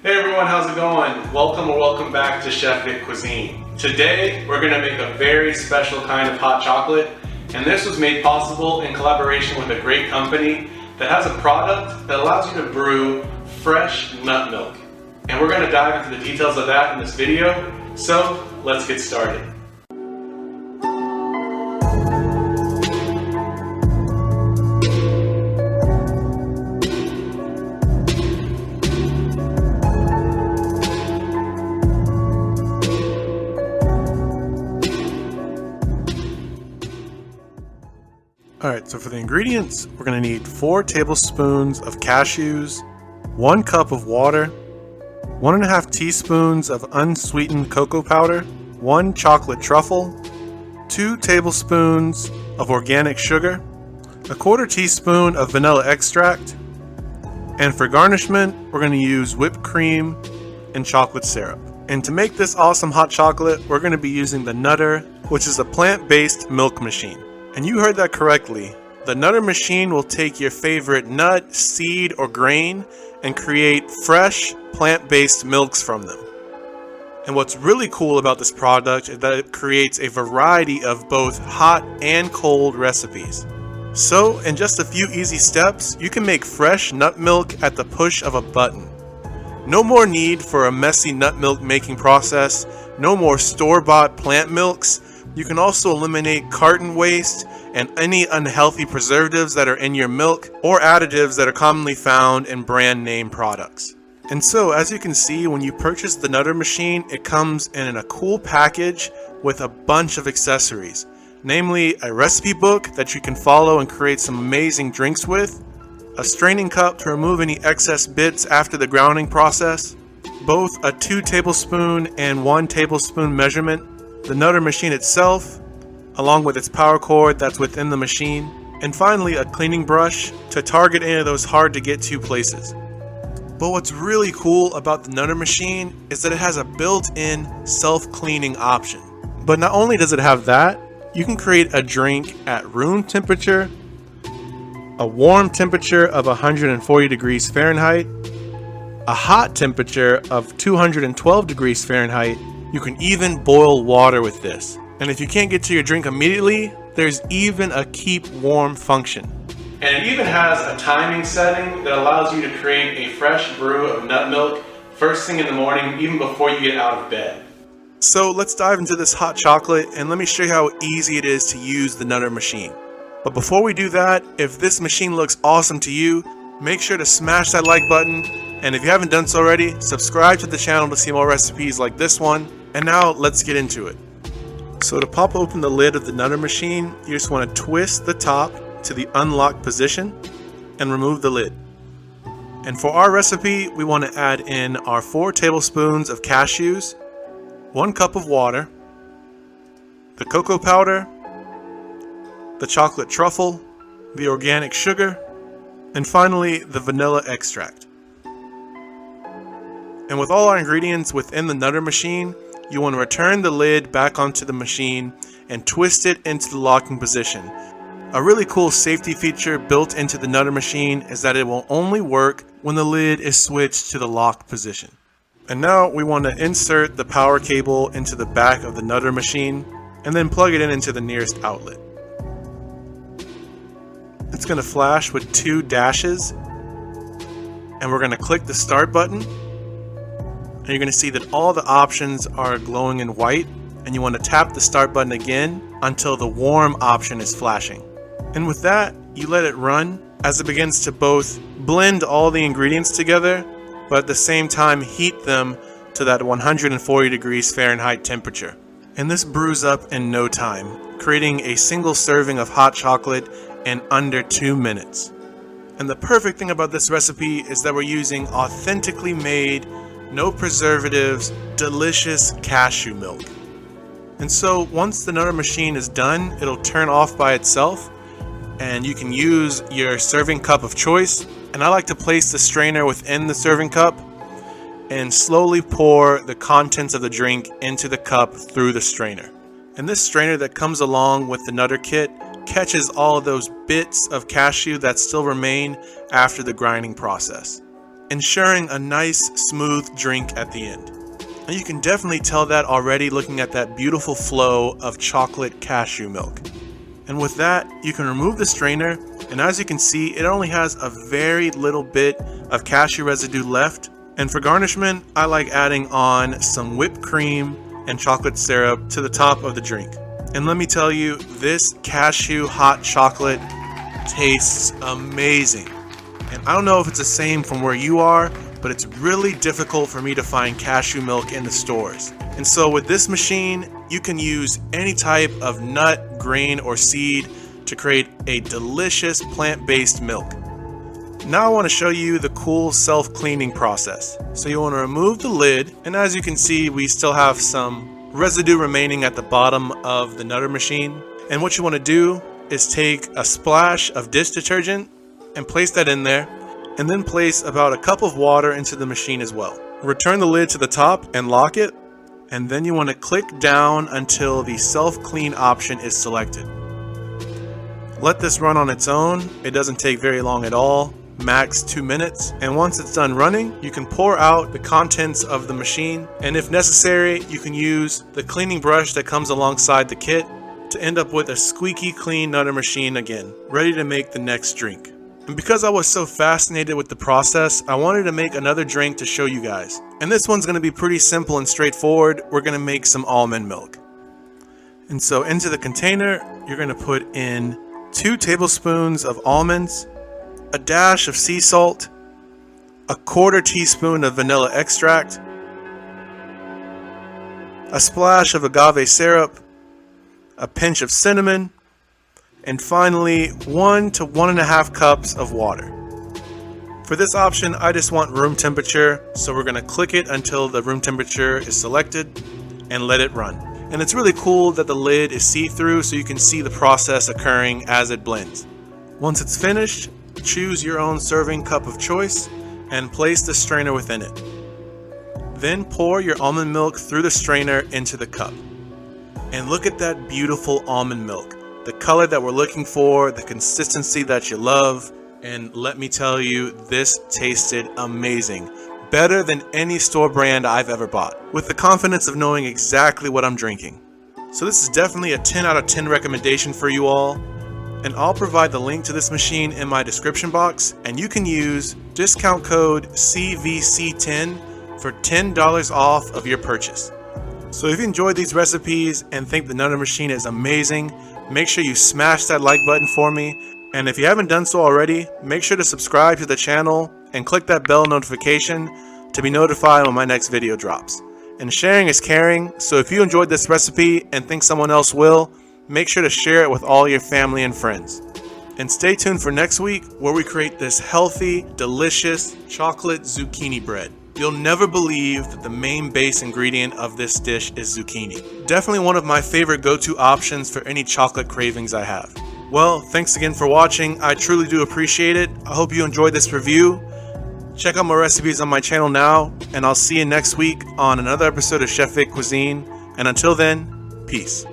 Hey everyone, how's it going? Welcome back to Chef Vic Cuisine. Today we're going to make a very special kind of hot chocolate, and this was made possible in collaboration with a great company that has a product that allows you to brew fresh nut milk. And we're going to dive into the details of that in this video, so let's get started. Alright, so for the ingredients, we're going to need 4 tablespoons of cashews, 1 cup of water, 1.5 teaspoons of unsweetened cocoa powder, 1 chocolate truffle, 2 tablespoons of organic sugar, 1/4 teaspoon of vanilla extract, and for garnishment, we're going to use whipped cream and chocolate syrup. And to make this awesome hot chocolate, we're going to be using the Nutr, which is a plant-based milk machine. And you heard that correctly. The Nutr machine will take your favorite nut, seed, or grain and create fresh, plant-based milks from them. And what's really cool about this product is that it creates a variety of both hot and cold recipes. So, in just a few easy steps, you can make fresh nut milk at the push of a button. No more need for a messy nut milk making process, no more store-bought plant milks. You can also eliminate carton waste and any unhealthy preservatives that are in your milk or additives that are commonly found in brand name products. And so, as you can see, when you purchase the Nutr machine, it comes in a cool package with a bunch of accessories, namely a recipe book that you can follow and create some amazing drinks with, a straining cup to remove any excess bits after the grounding process, both a 2 tablespoon and 1 tablespoon measurement, the Nutr machine itself, along with its power cord that's within the machine, and finally a cleaning brush to target any of those hard to get to places. But what's really cool about the Nutr machine is that it has a built-in self-cleaning option. But not only does it have that, you can create a drink at room temperature, a warm temperature of 140 degrees Fahrenheit, a hot temperature of 212 degrees Fahrenheit. You can even boil water with this. And if you can't get to your drink immediately, there's even a keep warm function. And it even has a timing setting that allows you to create a fresh brew of nut milk first thing in the morning, even before you get out of bed. So let's dive into this hot chocolate and let me show you how easy it is to use the Nutr machine. But before we do that, if this machine looks awesome to you, make sure to smash that like button. And if you haven't done so already, subscribe to the channel to see more recipes like this one. And now let's get into it. So to pop open the lid of the Nutr machine, you just want to twist the top to the unlocked position and remove the lid. And for our recipe, we want to add in our 4 tablespoons of cashews, 1 cup of water, the cocoa powder, the chocolate truffle, the organic sugar, and finally the vanilla extract. And with all our ingredients within the Nutr machine, you want to return the lid back onto the machine and twist it into the locking position. A really cool safety feature built into the Nutr machine is that it will only work when the lid is switched to the locked position. And now we want to insert the power cable into the back of the Nutr machine and then plug it in into the nearest outlet. It's going to flash with 2 dashes, and we're going to click the start button. And you're going to see that all the options are glowing in white, and you want to tap the start button again until the warm option is flashing. And with that, you let it run as it begins to both blend all the ingredients together, but at the same time heat them to that 140 degrees Fahrenheit temperature. And this brews up in no time, creating a single serving of hot chocolate in under 2 minutes. And the perfect thing about this recipe is that we're using authentically made, no preservatives, delicious cashew milk. And so once the Nutr machine is done, it'll turn off by itself, and you can use your serving cup of choice. And I like to place the strainer within the serving cup and slowly pour the contents of the drink into the cup through the strainer. And this strainer that comes along with the Nutr kit catches all of those bits of cashew that still remain after the grinding process. ensuring a nice, smooth drink at the end. And you can definitely tell that already looking at that beautiful flow of chocolate cashew milk. And with that, you can remove the strainer, and as you can see, it only has a very little bit of cashew residue left. And for garnishment, I like adding on some whipped cream and chocolate syrup to the top of the drink. And let me tell you, this cashew hot chocolate tastes amazing. And I don't know if it's the same from where you are, but it's really difficult for me to find cashew milk in the stores. And so with this machine, you can use any type of nut, grain, or seed to create a delicious plant-based milk. Now I want to show you the cool self-cleaning process. So you want to remove the lid, and as you can see, we still have some residue remaining at the bottom of the Nutr machine. And what you want to do is take a splash of dish detergent and place that in there, and then place about a cup of water into the machine as well. Return the lid to the top and lock it, and then you want to click down until the self-clean option is selected. Let this run on its own. It doesn't take very long at all, max 2 minutes. And once it's done running, you can pour out the contents of the machine, and if necessary, you can use the cleaning brush that comes alongside the kit to end up with a squeaky clean Nutr machine again, ready to make the next drink. And because I was so fascinated with the process, I wanted to make another drink to show you guys. And this one's going to be pretty simple and straightforward. We're going to make some almond milk. And so into the container, you're going to put in 2 tablespoons of almonds, a dash of sea salt, a 1/4 teaspoon of vanilla extract, a splash of agave syrup, a pinch of cinnamon, and finally 1 to 1.5 cups of water. For this option, I just want room temperature, so we're going to click it until the room temperature is selected and let it run. And it's really cool that the lid is see-through so you can see the process occurring as it blends. Once it's finished, choose your own serving cup of choice and place the strainer within it. Then pour your almond milk through the strainer into the cup. And look at that beautiful almond milk. The color that we're looking for, the consistency that you love, and let me tell you, this tasted amazing. Better than any store brand I've ever bought, with the confidence of knowing exactly what I'm drinking. So this is definitely a 10 out of 10 recommendation for you all, and I'll provide the link to this machine in my description box, and you can use discount code CVC10 for $10 off of your purchase. So if you enjoyed these recipes and think the Nutr machine is amazing, make sure you smash that like button for me. And if you haven't done so already, make sure to subscribe to the channel and click that bell notification to be notified when my next video drops. And sharing is caring, so if you enjoyed this recipe and think someone else will, make sure to share it with all your family and friends. And stay tuned for next week where we create this healthy, delicious chocolate zucchini bread. You'll never believe that the main base ingredient of this dish is zucchini. Definitely one of my favorite go-to options for any chocolate cravings I have. Well, thanks again for watching. I truly do appreciate it. I hope you enjoyed this review. Check out more recipes on my channel now, and I'll see you next week on another episode of Chef Cuisine. And until then, peace.